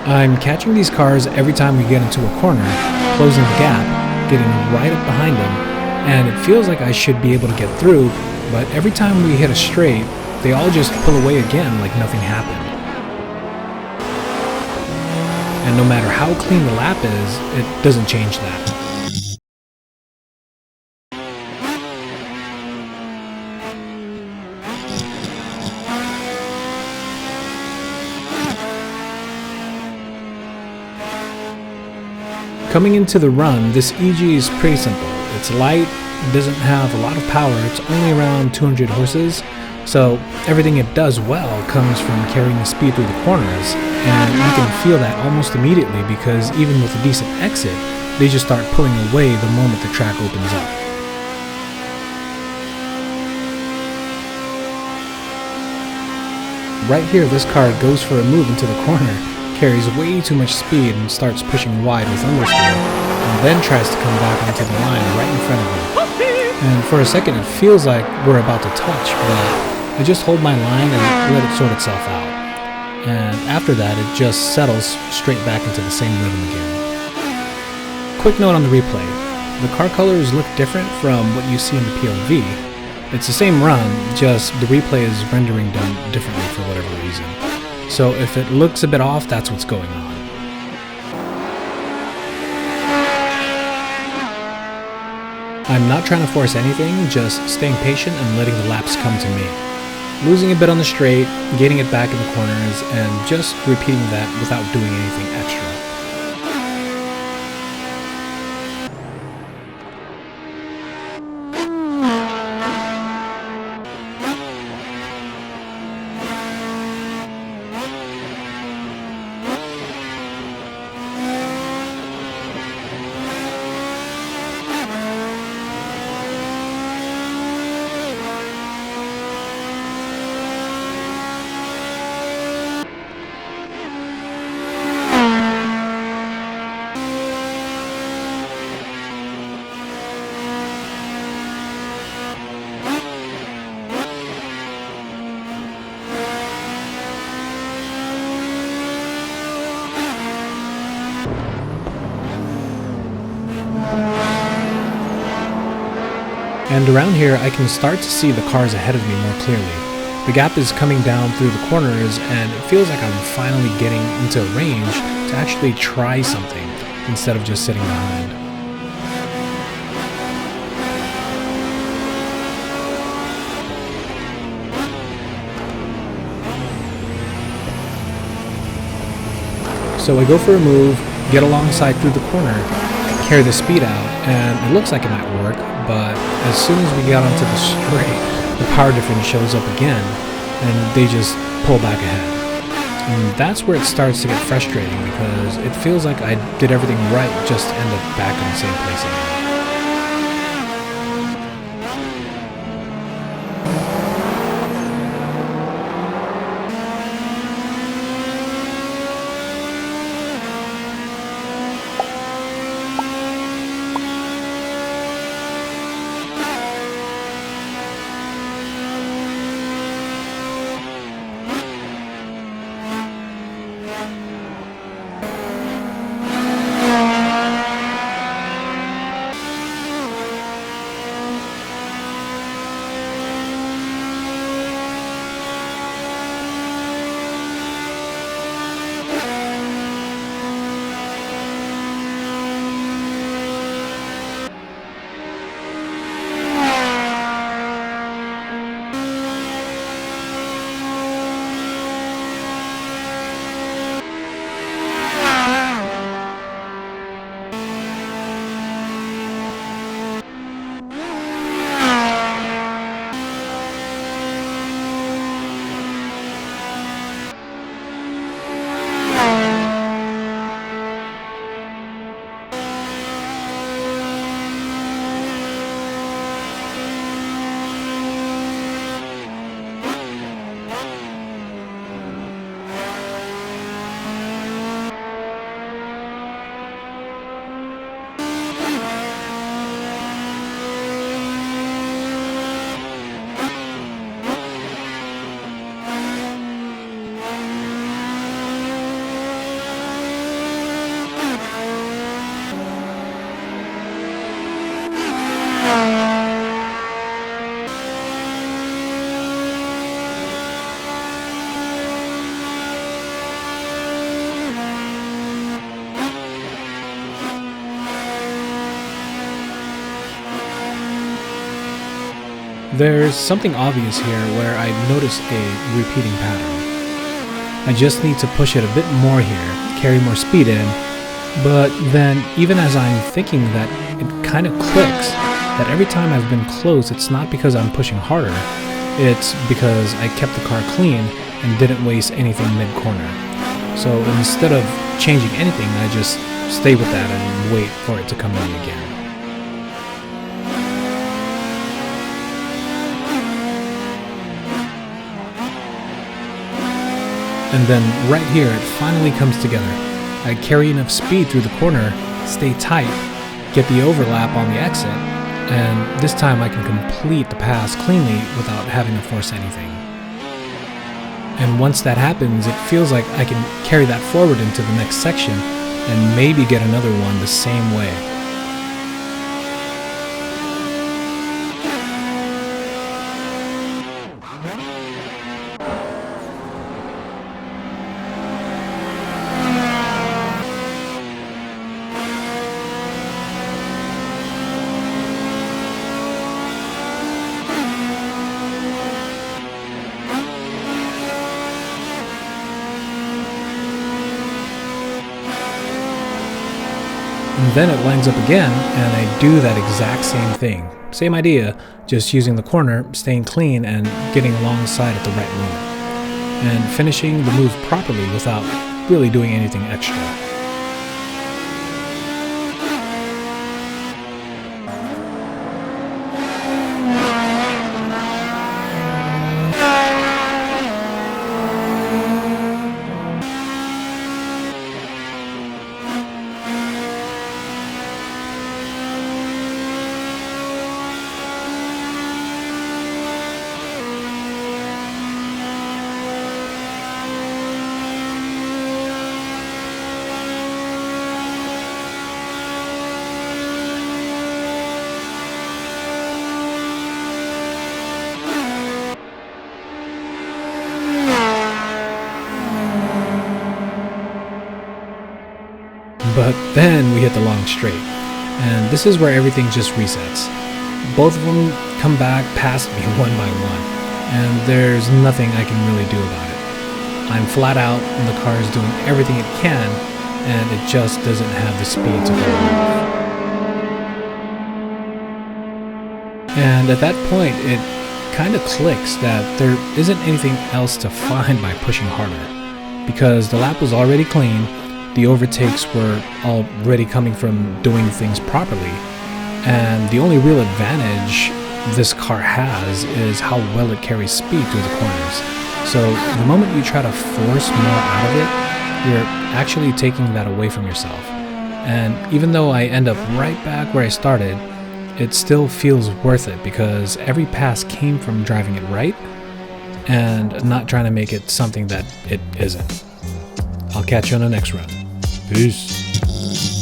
I'm catching these cars every time we get into a corner, closing the gap, getting right up behind them, and it feels like I should be able to get through, but every time we hit a straight, they all just pull away again like nothing happened. And no matter how clean the lap is, it doesn't change that. Coming into the run, this EG is pretty simple. It's light, doesn't have a lot of power, it's only around 200 horses, so everything it does well comes from carrying the speed through the corners, and you can feel that almost immediately because even with a decent exit, they just start pulling away the moment the track opens up. Right here, this car goes for a move into the corner, carries way too much speed and starts pushing wide with understeer, and then tries to come back onto the line right in front of me. And for a second it feels like we're about to touch, but I just hold my line and let it sort itself out. And after that it just settles straight back into the same rhythm again. Quick note on the replay. The car colors look different from what you see in the POV. It's the same run, just the replay is rendering done differently for whatever reason. So if it looks a bit off, that's what's going on. I'm not trying to force anything, just staying patient and letting the laps come to me. Losing a bit on the straight, getting it back in the corners, and just repeating that without doing anything extra. And around here I can start to see the cars ahead of me more clearly. The gap is coming down through the corners and it feels like I'm finally getting into a range to actually try something instead of just sitting behind. So I go for a move, get alongside through the corner, carry the speed out, and it looks like it might work, but as soon as we got onto the straight, the power difference shows up again, and they just pull back ahead. And that's where it starts to get frustrating, because it feels like I did everything right just to end up back in the same place again. There's something obvious here where I notice a repeating pattern. I just need to push it a bit more here, carry more speed in, but then even as I'm thinking that, it kind of clicks that every time I've been close, it's not because I'm pushing harder, it's because I kept the car clean and didn't waste anything mid-corner. So instead of changing anything, I just stay with that and wait for it to come in again. And then right here, it finally comes together. I carry enough speed through the corner, stay tight, get the overlap on the exit, and this time I can complete the pass cleanly without having to force anything. And once that happens, it feels like I can carry that forward into the next section and maybe get another one the same way. And then it lines up again, and I do that exact same thing. Same idea, just using the corner, staying clean, and getting alongside at the right moment. And finishing the move properly without really doing anything extra. But then we hit the long straight, and this is where everything just resets. Both of them come back past me one by one, and there's nothing I can really do about it. I'm flat out, and the car is doing everything it can, and it just doesn't have the speed to go off. And at that point, it kind of clicks that there isn't anything else to find by pushing harder, because the lap was already clean. The overtakes were already coming from doing things properly, and the only real advantage this car has is how well it carries speed through the corners. So the moment you try to force more out of it, you're actually taking that away from yourself. And even though I end up right back where I started, it still feels worth it because every pass came from driving it right and not trying to make it something that it isn't. I'll catch you on the next run. Peace.